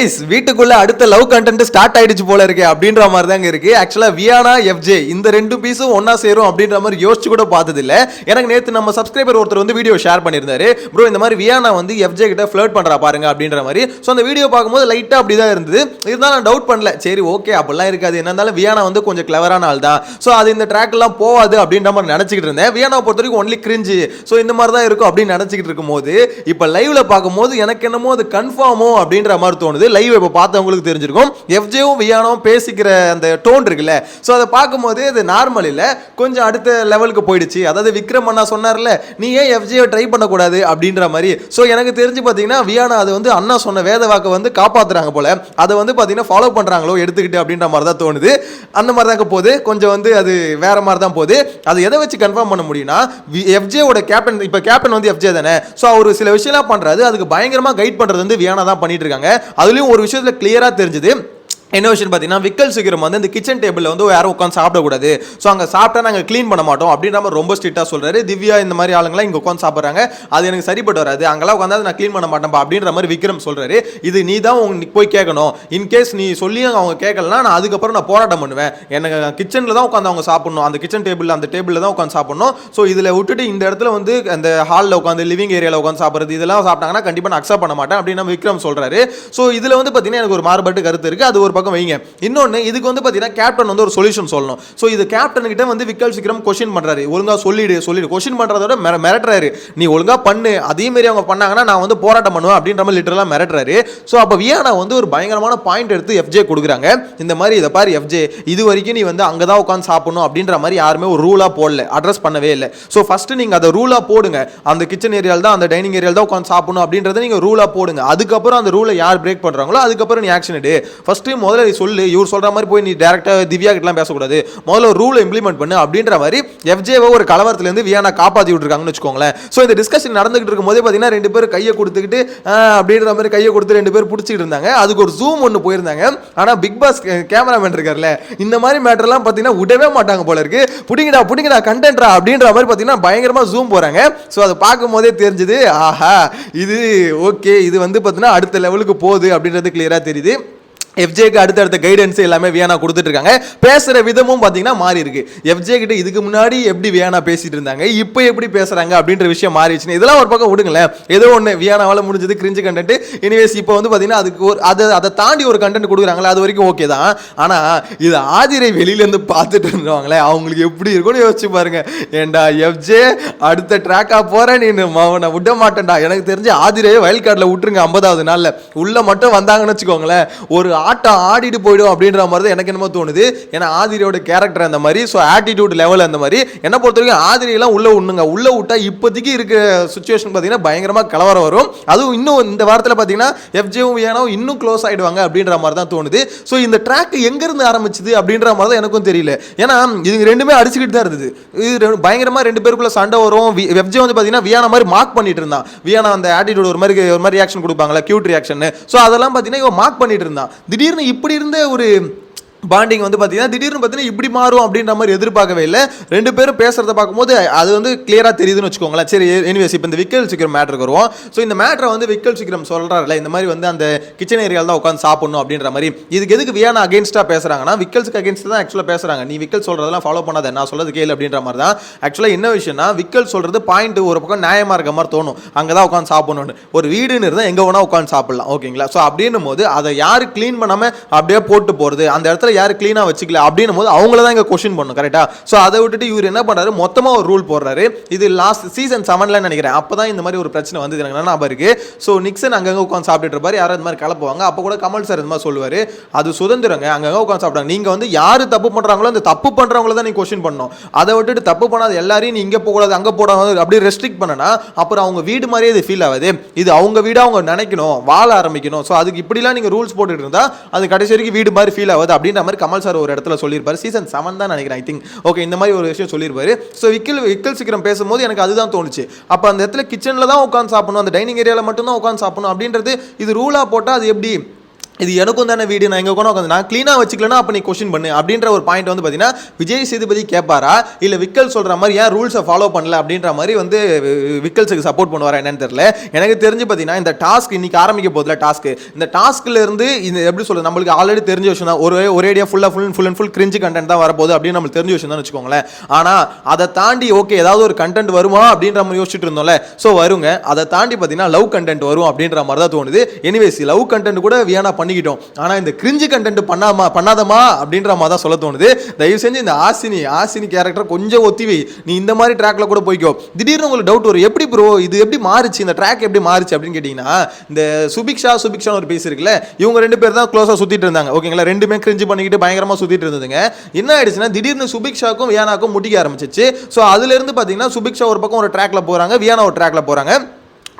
Guys வீட்டுக்குள்ள அடுத்த love content start ஆயிடுச்சு போல இருக்கு அப்படின்ற மாதிரி தாங்க இருக்கு. ஆக்சுவலா வியானா எஃப்ஜே இந்த ரெண்டு பீஸும் ஒன்னா சேரும் அப்படின்ற மாதிரி யோசிச்சு கூட பார்த்தது இல்ல. எனக்கு நேத்து நம்ம சப்ஸ்கிரைபர் ஒருத்தர் வந்து வீடியோ ஷேர் பண்ணியிருந்தாரு. ப்ரோ இந்த மாதிரி வியானா வந்து எஃப்ஜே கிட்ட ஃப்ளர்ட் பண்றா பாருங்க அப்படின்ற மாதிரி. ஸோ அந்த வீடியோ பார்க்கும்போது லைட்டா அப்படிதான் இருந்தது. இருந்தாலும் நான் டவுட் பண்ணல. சரி ஓகே அப்படிலாம் இருக்காது. என்ன இருந்தாலும் வியானா வந்து கொஞ்சம் கிளவரான ஆள் தான். ஸோ அது இந்த ட்ராக் எல்லாம் போவாது அப்படின்ற மாதிரி நினைச்சிட்டு இருந்தேன். வியானாவை பொறுத்த வரைக்கும் ஒன்லி கிரிஞ்சு. ஸோ இந்த மாதிரி தான் இருக்கும் அப்படின்னு நினைச்சிட்டு இருக்கும் போது இப்போ லைவ்ல பார்க்கும்போது எனக்கு என்னமோ அது கன்ஃபார்மோ அப்படின்ற மாதிரி தோணுது. லைவ் இப்போ பார்த்தவங்களுக்கு தெரிஞ்சிருக்கும். எஃப்ஜேவும் வியானாவும் பேசிக்கிற அந்த டோன் இருக்குல்ல, ஸோ அதை பார்க்கும்போது அது நார்மல் இல்லை, கொஞ்சம் அடுத்த லெவலுக்கு போயிடுச்சு. அதாவது விக்ரம் அண்ணா சொன்னார்ல, நீ ஏன் எஃப்ஜேவை ட்ரை பண்ணக்கூடாது அப்படின்ற மாதிரி. ஸோ எனக்கு தெரிஞ்சு பார்த்தீங்கன்னா வியானா அது வந்து அண்ணா சொன்ன வேத வாக்கை வந்து காப்பாற்றுறாங்க போல, அதை வந்து பார்த்தீங்கன்னா ஃபாலோ பண்ணுறாங்களோ எடுத்துக்கிட்டு அப்படின்ற மாதிரி தான் தோணுது. அந்த மாதிரி தாங்க போகுது. கொஞ்சம் வந்து அது வேற மாதிரி தான் போகுது. அது எதை வச்சு கன்ஃபார்ம் பண்ண முடியும்னா, எஃப்ஜேவோட கேப்டன், இப்போ கேப்டன் வந்து எஃப்ஜே தானே. ஸோ அவர் சில விஷயம்லாம் பண்ணுறாரு, அதுக்கு பயங்கரமாக கைட் பண்ணுறது வந்து வியானா தான் பண்ணிட்டு இருக்காங்க. அதுலயும் ஒரு விஷயத்துல கிளியரா தெரிஞ்சது. என்ன விஷயம் பார்த்தீங்கன்னா, விக்கல் சீக்கிரம் வந்து இந்த கிச்சன் டேபிளில் வந்து யாரும் உட்காந்து சாப்பிடக்கூடாது. ஸோ அங்கே சாப்பிட்டா நாங்கள் க்ளீன் பண்ண மாட்டோம் அப்படின்ற மாதிரி ரொம்ப ஸ்ட்ரிக்டாக சொல்கிறாரு. திவ்யா இந்த மாதிரி ஆளுங்களாம் இங்கே உட்காந்து சாப்பிட்றாங்க, அது எனக்கு சரிப்பட்டு வராது, அங்கெல்லாம் உட்காந்து நான் க்ளீன் பண்ண மாட்டேன்ப்பா அப்படின்ற மாதிரி விக்ரம் சொல்கிறாரு. இது நீ தான் உங்களுக்கு போய் கேட்கணும். இன்கேஸ் நீ சொல்லியும் அவங்க கேட்கலனா நான் அதுக்கப்புறம் நான் போராட்டம் பண்ணுவேன். எனக்கு கிச்சனில் தான் உட்காந்து அவங்க சாப்பிடணும், அந்த கிச்சன் டேபிள் அந்த டேபிளில் தான் உட்காந்து சாப்பிடணும். ஸோ இதில் விட்டுட்டு இந்த இடத்துல வந்து அந்த ஹாலில் உட்காந்து லிவிங் ஏரியாவில் உட்காந்து சாப்பிட்றது இதெல்லாம் சாப்பிட்டாங்கன்னா கண்டிப்பாக நான் அக்செப்ட் பண்ண மாட்டேன் அப்படின்னு விக்ரம் சொல்கிறாரு. ஸோ இதில் வந்து பார்த்தீங்கன்னா எனக்கு ஒரு மாறுபட்டு கருத்து இருக்குது. அது ஒரு பக்கம் வைங்க. இன்னொன்று இதுக்கு வந்து பார்த்தீங்கன்னா கேப்டன் வந்து ஒரு சொல்யூஷன் சொல்லணும். ஸோ இது கேப்டன் கிட்ட வந்து விக்கல் சீக்கிரம் கொஸ்டின் பண்ணுறாரு. ஒழுங்காக சொல்லிடு கொஸ்டின் பண்ணுறதோட மிரட்டுறாரு. நீ ஒழுங்காக பண்ணு, அதே மாதிரி அவங்க பண்ணாங்கன்னா நான் வந்து போராட்டம் பண்ணுவேன் அப்படின்ற மாதிரி லிட்டரலாக மிரட்டுறாரு. ஸோ அப்போ வியானா வந்து ஒரு பயங்கரமான பாயிண்ட் எடுத்து எஃப்ஜே கொடுக்குறாங்க. இந்த மாதிரி இதை பாரு எஃப்ஜே, இது வரைக்கும் நீ வந்து அங்கே தான் உட்காந்து சாப்பிடணும் அப்படின்ற மாதிரி யாருமே ஒரு ரூலாக போடல, அட்ரஸ் பண்ணவே இல்லை. ஸோ ஃபர்ஸ்ட் நீங்கள் அதை ரூலாக போடுங்க. அந்த கிச்சன் ஏரியாவில் தான், அந்த டைனிங் ஏரியாவில் தான் உட்காந்து சாப்பிடணும் அப்படின்றத நீங்கள் ரூலாக போடுங்க. அதுக்கப்புறம் அந்த ரூலை யார் பிரேக் பண்ணுறாங்களோ அதுக்கப்புறம் நீ ஆக்ஷன் எடு. ஃபர்ஸ்ட் முதல்ல நீ சொல்லு, இவர் சொல்ற மாதிரி போய் நீ டைரக்டா திவ்யா கிட்டலாம் பேசக்கூடாது, முதல்ல ஒரு ரூலை இம்ப்ளிமெண்ட் பண்ணு அப்படின்ற மாதிரி எஃப்ஜேவை ஒரு கலவரத்துல இருந்து வியானா காப்பாத்தி விட்டுருக்காங்கன்னு வச்சுக்கோங்களேன். ஸோ இந்த டிஸ்கஷன் நடந்துகிட்டு இருக்கும் போதே பார்த்தீங்கன்னா ரெண்டு பேரும் கையை கொடுத்துக்கிட்டு அப்படின்ற மாதிரி கையை கொடுத்து ரெண்டு பேரும் பிடிச்சிட்டு இருந்தாங்க. அதுக்கு ஒரு ஜூம் ஒன்று போயிருந்தாங்க. ஆனால் பிக் பாஸ் கேமராமேன் இருக்கார்ல, இந்த மாதிரி மேட்டர்லாம் பார்த்தீங்கன்னா விடவே மாட்டாங்க போல இருக்கு. புடிங்கடா கண்டென்ட்ரா அப்படின்ற மாதிரி பார்த்தீங்கன்னா பயங்கரமா ஜூம் போறாங்க. ஸோ அதை பார்க்கும் போதே தெரிஞ்சது, ஆஹா இது ஓகே, இது வந்து பார்த்தீங்கன்னா அடுத்த லெவலுக்கு போகுது அப்படின்றது கிளியரா தெரியுது. எஃப்ஜேக்கு அடுத்தடுத்த கைடன்ஸ் எல்லாமே வியானா கொடுத்துட்டு இருக்காங்க. பேசுற விதமும் பார்த்தீங்கன்னா மாறி இருக்கு. எஃப்ஜே கிட்ட இதுக்கு முன்னாடி எப்படி வியானா பேசிட்டு இருந்தாங்க, இப்போ எப்படி பேசுறாங்க அப்படின்ற விஷயம் மாறிடுச்சு. இதெல்லாம் ஒரு பக்கம் விடுங்களேன், ஏதோ ஒன்று வியானாவால் முடிஞ்சது கிரிஞ்சு கண்டென்ட். எனிவேஸ் இப்போ வந்து பார்த்தீங்கன்னா அதுக்கு ஒரு அதை தாண்டி ஒரு கண்டென்ட் கொடுக்குறாங்களே, அது வரைக்கும் ஓகே தான். ஆனால் இது ஆதிரை வெளியிலேருந்து பார்த்துட்டு இருந்தவங்களே அவங்களுக்கு எப்படி இருக்கும்னு யோசிச்சு பாருங்க. ஏண்டா எஃப்ஜே அடுத்த ட்ராக்கா போற, நீ அவனை விட மாட்டேன்டா. எனக்கு தெரிஞ்சு ஆதிரை வயல் கார்டில் விட்டுருங்க. 50வது நாளில் உள்ள மட்டும் வந்தாங்கன்னு வச்சுக்கோங்களேன், ஒரு ஆட்டம் ஆடிட்டு போயிடும் அப்படின்ற மாதிரி தான் எனக்கு என்னமோ தோணுது. ஏன்னா ஆதிரியோட கேரக்டர் அந்த மாதிரி, ஸோ ஆட்டிடியூட் லெவல் அந்த மாதிரி. என்ன பொறுத்த வரைக்கும் ஆதிரியெல்லாம் உள்ள விடணுங்க. உள்ள விட்டா இப்போதைக்கு இருக்கிற சுச்சுவேஷன் பார்த்தீங்கன்னா பயங்கரமாக கலவரம் வரும். அதுவும் இன்னும் இந்த வாரத்தில் பார்த்தீங்கன்னா எஃப்ஜேவும் வியானாவும் இன்னும் க்ளோஸ் ஆகிடுவாங்க அப்படின்ற மாதிரி தான் தோணுது. ஸோ இந்த ட்ராக் எங்கேருந்து ஆரம்பிச்சுது அப்படின்ற மாதிரி தான் எனக்கும் தெரியல. ஏன்னா இது ரெண்டுமே அடிச்சுக்கிட்டு தான் இருந்தது. இது பயங்கரமாக ரெண்டு பேருக்குள்ள சண்டை வரும். எஃப்ஜே வந்து பார்த்தீங்கன்னா வியானா மாதிரி மார்க் பண்ணிட்டு இருந்தான். வியானா அந்த ஆட்டிடியூட் ஒரு மாதிரி ரியாக்ஷன் கொடுப்பாங்களா, கியூட் ரியாக்ஷன். ஸோ அதெல்லாம் பார்த்தீங்கன்னா இவன் மார்க் பண்ணிட்டு இருந்தான். திடீர்னு இப்படி இருந்த ஒரு பாண்டிங் வந்து பார்த்தீங்கன்னா திடீர்னு பார்த்தீங்கன்னா இப்படி மாறும் அப்படின்ற மாதிரி எதிர்பார்க்கவே இல்லை. ரெண்டு பேரும் பேசுறத பார்க்கும்போது அது வந்து கிளியராக தெரியுதுன்னு வச்சுக்கோங்களேன். சரி எனிவேஸ் இப்போ இந்த விக்கல் சீக்கிரம் மேட்டருக்கு வருவோம். ஸோ இந்த மேட்டரை வந்து விக்கல் சீக்கிரம் சொல்கிறாருல, இந்த மாதிரி வந்து அந்த கிச்சன் ஏரியாவில் தான் உட்காந்து சாப்பிடணும் அப்படின்ற மாதிரி. இதுக்கு எதுக்கு வியானா அகேன்ஸ்டாக பேசுகிறாங்கன்னா, விக்கல்ஸுக்கு அகேன்ஸ்ட் தான் ஆக்சுவலாக பேசுகிறாங்க. நீ விக்கல் சொல்கிறதெல்லாம் ஃபாலோ பண்ணாத, நான் சொல்கிறது கேளு அப்படின்ற மாதிரி தான். ஆக்சுவலாக என்ன விஷயம்னா, விக்கல் சொல்கிறது பாயிண்ட் ஒரு பக்கம் நியாயமாக இருக்க மாதிரி தோணும். அங்கே தான் உட்காந்து சாப்பிடணும்னு. ஒரு வீடுன்னு இருந்தால் எங்கே வேணால் உட்காந்து சாப்பிடலாம், ஓகேங்களா? ஸோ அப்படின்னும் போது அதை யார் க்ளீன் பண்ணாமல் அப்படியே போட்டு போகிறது, அந்த இடத்துல யார் க்ளீனாக வச்சுக்கல அப்படின்னும் போது அவங்கள தான் இங்கே கொஸ்டின் பண்ணும், கரெக்டா? ஸோ அதை விட்டுட்டு இவர் என்ன பண்ணுறாரு, மொத்தமாக ஒரு ரூல் போடுறாரு. இது லாஸ்ட் சீசன் 7ல நினைக்கிறேன். அப்போ தான் இந்த மாதிரி ஒரு பிரச்சனை வந்து எனக்கு ஞாபகம் இருக்கு. ஸோ நிக்சன் அங்கங்கே உட்காந்து சாப்பிட்டுட்டு இருப்பாரு, யாரும் இந்த மாதிரி கலப்புவாங்க. அப்போ கூட கமல் சார் இந்த மாதிரி சொல்லுவார், அது சுதந்திரங்க, அங்கங்கே உட்காந்து சாப்பிட்டாங்க. நீங்கள் வந்து யார் தப்பு பண்ணுறாங்களோ அந்த தப்பு பண்ணுறவங்கள தான் நீ கொஸ்டின் பண்ணணும். அதை விட்டுட்டு தப்பு பண்ணாத எல்லாரையும் நீ இங்கே போகக்கூடாது அங்கே போடாது அப்படி ரெஸ்ட்ரிக்ட் பண்ணனா அப்புறம் அவங்க வீடு மாதிரியே இது ஃபீல் ஆகுது. இது அவங்க வீடு, அவங்க நினைக்கணும், வாழ ஆரம்பிக்கணும். ஸோ அதுக்கு இப்படிலாம் நீங்கள் ரூல்ஸ் போட்டுட்டு இருந்தால் அது கடைசி வரைக்கும் வீடு மாதிரி ஃபீல் ஆகுது அப்படின்ற மாதிரி கமல் சார் ஒரு இடத்துல சொல்லியிருப்பாரு. சீசன் 7 தான் நினைக்கிறேன், ஐ திங்க். ஓகே, இந்த மாதிரி ஒரு விஷயம் சொல்லியிருப்பாரு. ஸோ விக்கல் சீக்கிரம் பேசும்போது எனக்கு அதுதான் தோணுச்சு. அப்போ அந்த இடத்துல கிச்சனில் தான் உட்காந்து சாப்பிடணும், அந்த டைனிங் ஏரியாவில் மட்டும் தான் உட்காந்து சாப்பிடணும் அப்படின்றது இது ரூலாக போட்டால் அது எப்படி இது எனக்கும் தானே வீடியோ, நான் எங்கே உட்காந்து நான் க்ளீனாக வச்சுக்கலன்னா அப்போ நீ கொஸ்டின் பண்ணு அப்படின்ற ஒரு பாயிண்ட் வந்து பார்த்தீங்கன்னா விஜய் சேதுபதி கேட்பாரா இல்லை விக்கல் சொல்கிற மாதிரி ஏன் ரூல்ஸை ஃபாலோ பண்ணல அப்படின்ற மாதிரி வந்து விக்கல்ஸுக்கு சப்போர்ட் பண்ணுவாரா என்னன்னு தெரியல. எனக்கு தெரிஞ்சு பார்த்தீங்கன்னா இந்த டாஸ்க் இன்னைக்கு ஆரம்பிக்க போதில்ல டாஸ்க்கு, இந்த டாஸ்க்ல இருந்து இந்த எப்படி சொல்றது நம்மளுக்கு ஆல்ரெடி தெரிஞ்ச விஷயம் தான். ஒரேடியா full and full cringe content தான் வரப்போகுது அப்படின்னு நம்மளுக்கு தெரிஞ்ச விஷயம் தான் வச்சுக்கோங்களேன். ஆனால் அதை தாண்டி ஓகே ஏதாவது ஒரு கண்டென்ட் வருமா அப்படின்ற மாதிரி யோசிச்சுட்டு இருந்தோம்ல, ஸோ வருங்க. அதை தாண்டி பார்த்தீங்கன்னா லவ் கண்டென்ட் வரும் அப்படின்ற மாதிரி தான் தோணுது. எனிவேஸ் லவ் கண்டென்ட் கூட வியானா பண்ணிக்கிட்டோம், ஆனால் இந்த கிரிஞ்சு கண்டென்ட் பண்ணாதமா அப்படின்ற மாதிரி தான் சொல்ல தோணுது. தயவு செஞ்சு இந்த ஆசினி கேரக்டர் கொஞ்சம் ஒத்திவை, நீ இந்த மாதிரி ட்ராக்ல கூட போய்க்கோ. திடீர்னு உங்களுக்கு டவுட் வரும், எப்படி ப்ரோ இது எப்படி மாறுச்சு, இந்த ட்ராக் எப்படி மாறுச்சு அப்படின்னு கேட்டீங்கன்னா, இந்த சுபிக்ஷா ஒரு பேஸ் இருக்குல்ல, இவங்க 2 பேர் தான் க்ளோஸா சுத்திட்டு இருந்தாங்க ஓகேங்களா. 2மே கிரிஞ்சு பண்ணிக்கிட்டு பயங்கரமா சுத்திட்டு இருந்ததுங்க. என்ன ஆயிடுச்சுன்னா திடீர்னு சுபிக்ஷாக்கும் வியானாக்கும் முட்டிக்க ஆரம்பிச்சிச்சு. ஸோ அதுல இருந்து பாத்தீங்கன்னா சுபிக்ஷா ஒரு பக்கம் ஒரு ட்ராக்ல போறாங்க, வியானா ஒரு ட்ராக்ல போறாங்க.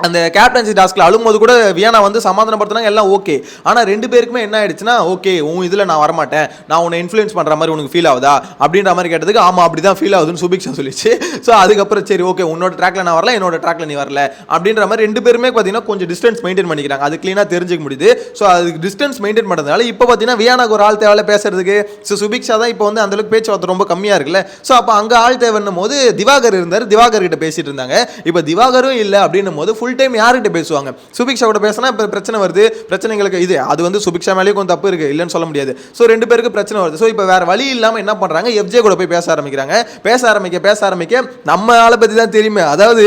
அந்த கேப்டன்சி டாஸ்க்ல அழும்போது கூட வியானா வந்து சமாதானப்படுத்தினாங்க, எல்லாம் ஓகே. ஆனால் 2 பேருக்குமே என்ன ஆயிடுச்சுன்னா, ஓகே உன் இதில் நான் வரமாட்டேன், நான் உன்னை இன்ஃப்ளூயன்ஸ் பண்ணுற மாதிரி உனக்கு ஃபீல் ஆகுதா அப்படின்ற மாதிரி கேட்டதுக்கு ஆமாம் அப்படி தான் ஃபீல் ஆகுதுன்னு சுபிக்ஷா சொல்லிச்சு. ஸோ அதுக்கப்புறம் சரி ஓகே உன்னோட ட்ராக்ல நான் வரல, என்னோட ட்ராக்ல நீ வரல அப்படின்ற மாதிரி 2 பேருமே பார்த்தீங்கன்னா கொஞ்சம் டிஸ்டன்ஸ் மெயின்டைன் பண்ணிக்கிறாங்க. அது க்ளீனாக தெரிஞ்சுக்க முடியுது. ஸோ அதுக்கு டிஸ்டன்ஸ் மெயின்டைன் பண்ணுறதுனால இப்போ பார்த்தீங்கன்னா வியானாக்கு ஒரு ஆள் தேவை பேசுறதுக்கு. ஸோ சுபிக்ஷா தான் இப்போ வந்து அந்தளவுக்கு பேச்சுவார்த்தை ரொம்ப கம்மியாக இருக்குல்ல. ஸோ அப்போ அங்கே ஆள் தேவைன்னும் போது திவாகர் இருந்தார், திவாகர் கிட்ட பேசிட்டு இருந்தாங்க. இப்போ திவாகரும் இல்லை அப்படின்னும் போது ஃபுல் டைம் யார்கிட்ட பேசுவாங்க, சுபிக்ஷா கூட பேசினா இப்போ பிரச்சனை வருது. பிரச்சனைகளுக்கு இது அது வந்து சுபிக்ஷா மேலேயும் கொஞ்சம் தப்பு இருக்கு, இல்லைன்னு சொல்ல முடியாது. ஸோ 2 பேருக்கு பிரச்சனை வருது. ஸோ இப்போ வேற வழி இல்லாமல் என்ன பண்றாங்க, எஃப்ஜே கூட போய் பேச ஆரம்பிக்கிறாங்க. பேச ஆரம்பிக்க நம்ம ஆளை பத்தி தான் தெரியுமே, அதாவது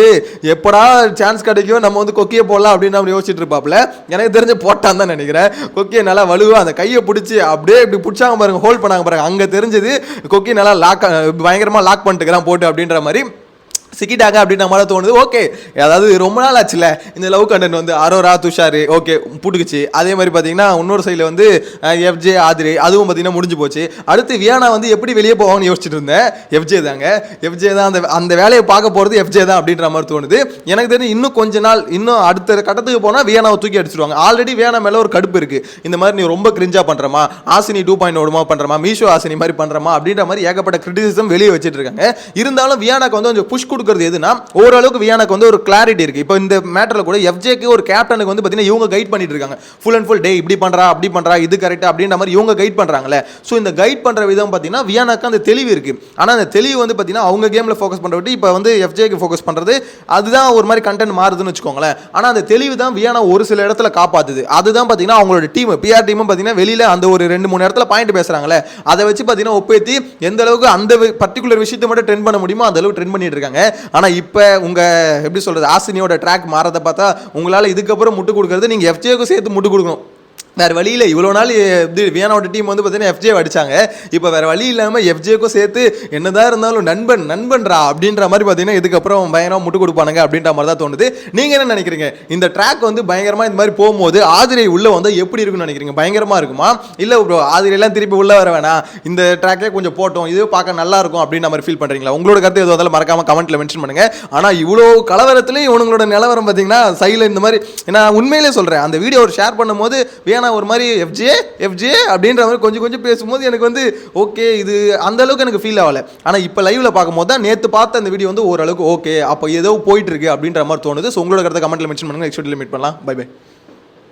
எப்படா சான்ஸ் கிடைக்கும் நம்ம வந்து கொக்கியை போடலாம் அப்படின்னு நம்ம யோசிச்சுட்டு இருப்பாப்ல. எனக்கு தெரிஞ்ச போட்டான் தான் நினைக்கிறேன். கொக்கியை நல்லா வலுவா அந்த கையை பிடிச்சி அப்படியே இப்படி பிடிச்சாங்க பாருங்க, ஹோல்ட் பண்ணாங்க பாருங்க, அங்க தெரிஞ்சது கொக்கி நல்லா பயங்கரமா லாக் பண்ணிட்டுக்கிறான் போட்டு அப்படின்ற மாதிரி சிக்கிட்டாங்க அப்படின்னு நம்மளால தோணுது. ஓகே அதாவது ரொம்ப நாள் ஆச்சுல இந்த லவ் கண்டென்ட் வந்து அரோரா துஷாரு ஓகே புட்டுக்குச்சு. அதே மாதிரி பார்த்தீங்கன்னா இன்னொரு சைடில் வந்து எஃப்ஜே ஆதிரி அதுவும் பார்த்தீங்கன்னா முடிஞ்சு போச்சு. அடுத்து வியானா வந்து எப்படி வெளியே போவாங்கன்னு யோசிச்சுட்டு இருந்தேன். எஃப்ஜே தான் அந்த வேலையை பார்க்க போகிறது எஃப்ஜே தான் அப்படின்ற மாதிரி தோணுது. எனக்கு தெரிஞ்சு இன்னும் கொஞ்ச நாள் இன்னும் அடுத்த கட்டத்துக்கு போனால் வியானாவை தூக்கி அடிச்சிருவாங்க. ஆல்ரெடி வியானா மேலே ஒரு கடுப்பு இருக்குது, இந்த மாதிரி நீ ரொம்ப கிரிஞ்சா பண்ணுறமா, ஆசினி 2.0 பண்ணுறமா, மீஷோ ஆசினி மாதிரி பண்ணுறமா அப்படின்ற மாதிரி ஏகப்பட்ட கிரிட்டிசிசம் வெளியே வச்சுட்டு இருக்காங்க. இருந்தாலும் வியானாக்கு வந்து கொஞ்சம் புஷ் எதுனா ஓரளவுக்கு வியானாக்கு வந்து ஒரு கிளாரிட்டி இருக்கு. இப்போ இந்த மேட்டர்ல கூட எஃப்ஜேக்கு ஒரு கேப்டனுக்கு வந்து பாத்தீங்கன்னா இவங்க கைட் பண்ணிட்டு இருக்காங்க. ஃபுல் அண்ட் ஃபுல் டே இப்படி பண்றா அப்படி பண்றா இது கரெக்ட்டா அப்படின்ற மாதிரி இவங்க கைட் பண்றாங்கல. சோ இந்த கைட் பண்ற விதம் பாத்தீங்கன்னா வியானாக்கு அந்த தெளிவு இருக்கு. ஆனா அந்த தெளிவு வந்து பாத்தீங்கன்னா அவங்க கேம்ல ஃபோக்கஸ் பண்ற விட்டு இப்போ வந்து எஃப்ஜேக்கு ஃபோக்கஸ் பண்றது அதுதான் ஒரு மாதிரி கண்டென்ட் மாறுதுன்னு வச்சுக்கோங்களேன். ஆனா அந்த தெளிவு தான் வியானா ஒரு சில இடத்துல காப்பாத்துது. அதுதான் பாத்தீங்கன்னா அவங்களோட டீம் பிஆர் டீமும் பாத்தீங்கன்னா வெளியில அந்த ஒரு 2-3 இடத்துல பாயிண்ட் பேசுறாங்கல்ல, அதை வச்சு பாத்தீங்கன்னா ஒப்பேத்தி எந்த அளவுக்கு அந்த பர்டிகுலர் விஷயத்தை மட்டும் ட்ரெண்ட் பண்ண முடியுமோ அந்த அளவுக்கு ட்ரெண்ட் பண்ணிட்டு இருக்காங்க. ஆனால் இப்போ உங்கள் எப்படி சொல்கிறது ஆசினியோட ட்ராக் மாறதை பார்த்தா உங்களால் இதுக்கப்புறம் முட்டு கொடுக்கறது நீங்கள் எஃப்ஜேக்கும் சேர்த்து முட்டு கொடுக்கணும். வேறு வழி இல்லை. இவ்வளோ நாள் வியானாவோட டீம் வந்து பார்த்தீங்கன்னா எஃப்ஜே அடிச்சாங்க. இப்போ வேறு வழி இல்லாமல் எஃப்ஜேக்கும் சேர்த்து என்னதான் இருந்தாலும் நண்பன்றா அப்படின்ற மாதிரி பார்த்தீங்கன்னா இதுக்கப்புறம் பயங்கரமாக முட்டு கொடுப்பானுங்க அப்படின்ற மாதிரி தான் தோணுது. நீங்கள் என்ன நினைக்கிறீங்க? இந்த ட்ராக் வந்து பயங்கரமாக இந்த மாதிரி போகும்போது ஆதிரை உள்ளே வந்து எப்படி இருக்குன்னு நினைக்கிறீங்க? பயங்கரமாக இருக்குமா இல்லை ப்ரோ ஆதிரையெல்லாம் திருப்பி உள்ளே வர வேணாம், இந்த ட்ராக்கே கொஞ்சம் போட்டோம் இது பார்க்க நல்லா இருக்கும் அப்படின்ற மாதிரி ஃபீல் பண்ணுறீங்களா? உங்களோட கருத்து எதுவும் இருந்தாலும் மறக்காமல் கமெண்ட்டில் மென்ஷன் பண்ணுங்கள். ஆனால் இவ்வளோ கலவரத்துலேயும் இவங்களோட நிலவரம் பார்த்தீங்கன்னா சைடில் இந்த மாதிரி நான் உண்மையிலே சொல்கிறேன். அந்த வீடியோ ஒரு ஷேர் பண்ணும்போது வியானா ஒரு மாதிரி எஃப்ஜே அப்படின்ற மாதிரி கொஞ்சம் பேசும்போது எனக்கு வந்து ஓகே இது அந்த அளவுக்கு எனக்கு ஃபீல் ஆகல. ஆனால் இப்போ லைவ்ல பார்க்கும்போது தான் நேற்று பார்த்த அந்த வீடியோ வந்து ஓரளவுக்கு ஓகே அப்போ ஏதோ போயிட்டு இருக்கு அப்படின்ற மாதிரி தோணுது. ஸோ உங்களோட கருத்தை கமெண்ட்ல மென்ஷன் பண்ணுங்க. நெக்ஸ்ட் வீடியோல மீட் பண்ணலாம். Bye by.